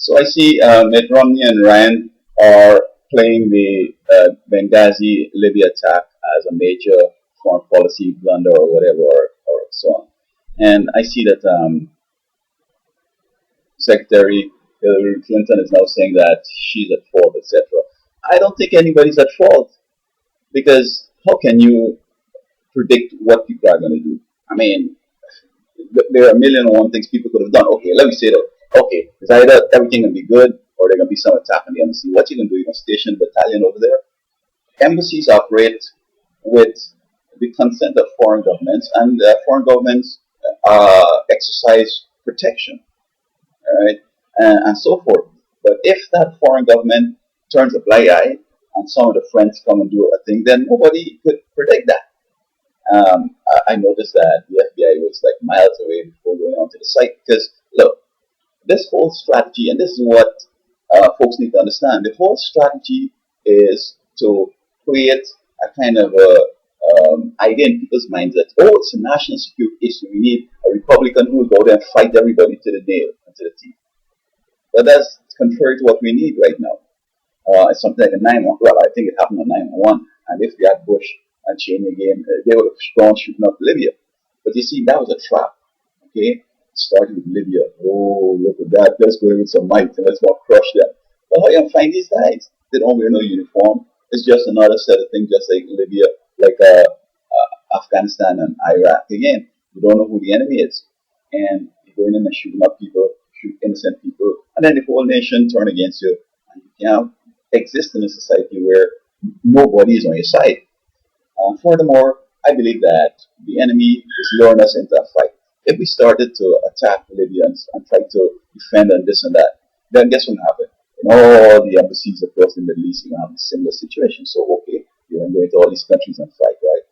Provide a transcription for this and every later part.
So I see Mitt Romney and Ryan are playing the Benghazi Libya attack as a major foreign policy blunder or whatever, or so on. And I see that Secretary Hillary Clinton is now saying that she's at fault, etc. I don't think anybody's at fault because how can you predict what people are going to do? I mean, there are a million and one things people could have done. Okay, let me say that. Okay, it's either everything will be good or there's going to be some attack on the embassy. What you going to do? You're going to station a battalion over there. Embassies operate with the consent of foreign governments, and foreign governments exercise protection, all right, and so forth. But if that foreign government turns a blind eye and some of the friends come and do a thing, then nobody could predict that. I noticed that the FBI was like miles away before going onto the site because look, this whole strategy, and this is what folks need to understand. The whole strategy is to create a kind of idea in people's minds that it's a national security issue. We need a Republican who will go there and fight everybody to the nail and to the teeth. But that's contrary to what we need right now. It's something like a 9-1. Well, I think it happened on 9-1. And if we had Bush and Cheney again, they would have gone shooting up Libya. But you see, that was a trap. Okay? Starting with Libya. Oh, look at that. Let's go in with some might and let's go crush them. But how you find these guys? They don't wear no uniform. It's just another set of things, just like Libya, like Afghanistan and Iraq. Again, you don't know who the enemy is. And you're going in and shooting up people, shoot innocent people, and then the whole nation turn against you. And you can't exist in a society where nobody is on your side. Furthermore, I believe that the enemy is luring us into a fight. If we started to attack Libyans and try to defend and this and that, then guess what will happen? In all the embassies across the Middle East, you're going to have a similar situation. So, okay, you're going to go into all these countries and fight, right?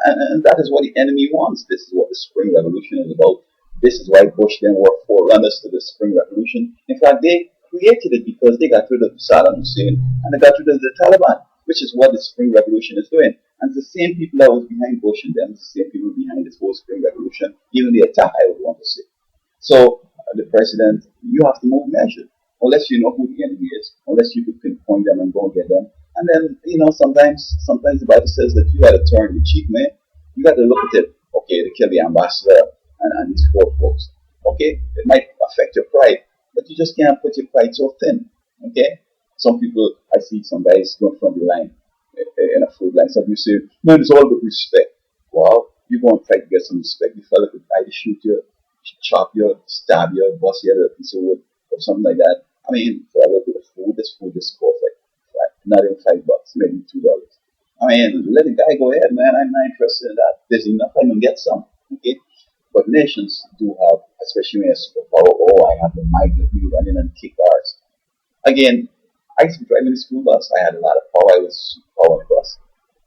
And that is what the enemy wants. This is what the Spring Revolution is about. This is why Bush then were forerunners to the Spring Revolution. In fact, they created it because they got rid of Saddam Hussein and they got rid of the Taliban, which is what the Spring Revolution is doing. And the same people that was behind Bush and them, the same people behind this whole Spring Revolution, even the attack, I would want to say. So, the president, you have to move measured, unless you know who the enemy is, unless you could pinpoint them and go and get them. And then, sometimes the Bible says that you got to turn the cheek, man. You got to look at it. Okay, they killed the ambassador and these 4 folks. Okay, it might affect your pride, but you just can't put your pride so thin. Okay, some people, I see some guys going from the line in a food line. Some people say, man, it's all with respect. Well, you go and try to get some respect. The fella could either shoot you, chop you, stab you, bust you out of a piece of wood, or something like that. I mean, for a little bit of food, this food is cost like not even $5, maybe $2. I mean, let the guy go ahead, man. I'm not interested in that. There's enough, I can get some. Okay? But nations do have, especially when a superpower, I have the might to be running and kick ours. Again, I used to be driving the school bus. I had a lot of power. I was superpower on the bus.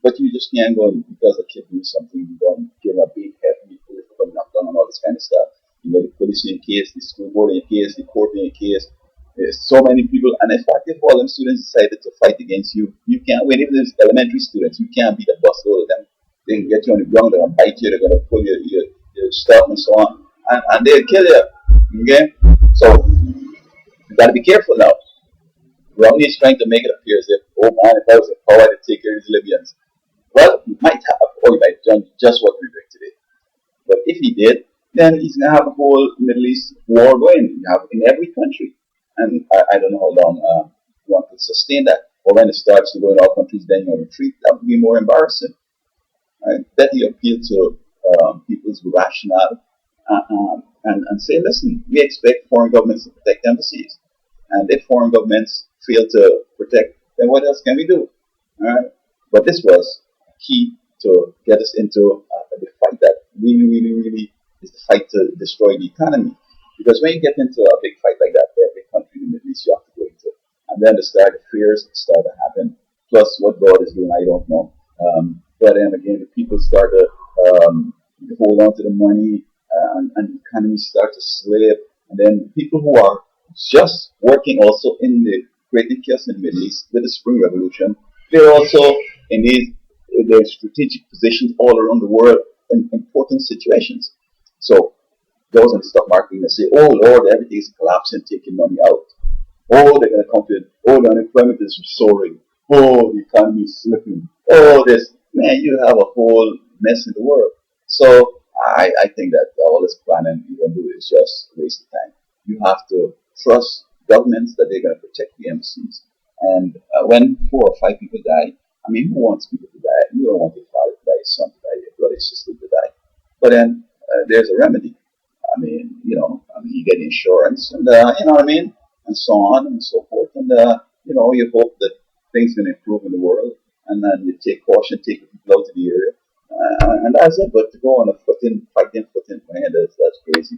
But you just can't go because a kid do something, you go and give him a big head, you put it for knocked down and all this kind of stuff. You know, the police in your case, the school board in your case, the court in your case. There's so many people, and in fact, if all them students decided to fight against you, you can't win. Even if it's elementary students, you can't beat a bus load of them. They can get you on the ground, they're going to bite you, they're going to pull your stuff and so on, and they'll kill you. Okay? So, you got to be careful now. Romney is trying to make it appear as if, oh man, if I was in power, I'd take care of these Libyans. Well, he might have, or he might have done just what we're doing today. But if he did, then he's going to have a whole Middle East war going. You have in every country. And I don't know how long one could sustain that. Or when it starts to go in all countries, then you retreat. That would be more embarrassing. Better you appeal to people's rationale and say, listen, we expect foreign governments to protect embassies. And if foreign governments fail to protect, then what else can we do? All right? But this was key to get us into the fight that really, really, really is the fight to destroy the economy. Because when you get into a big fight like that, every country in the Middle East you have to go into. And then the fears start to happen. Plus, what God is doing, I don't know. But then again, the people start to hold on to the money, and the economy start to slip. And then people who are just working also in the creating chaos in the Middle East with the Spring Revolution, they're also in their strategic positions all around the world in important situations. So those in the stock market may say, oh Lord, everything is collapsing, taking money out. Oh, they're going to complain. Oh, the unemployment is soaring. Oh, the economy is slipping. Oh, this. Man, you have a whole mess in the world. So I think that all this planning you can do is just a waste of time. You have to trust governments that they're going to protect the embassies. And when 4 or 5 people die, I mean, who wants people to die? You don't want your father to die, your son to die, your brother, your sister to die. But then there's a remedy. You get insurance, and you know what I mean, and so on and so forth, and you hope that things can improve in the world, and then you take caution, take the people out of the area, and that's it. But to go on a footing, fighting footing, man, that's crazy.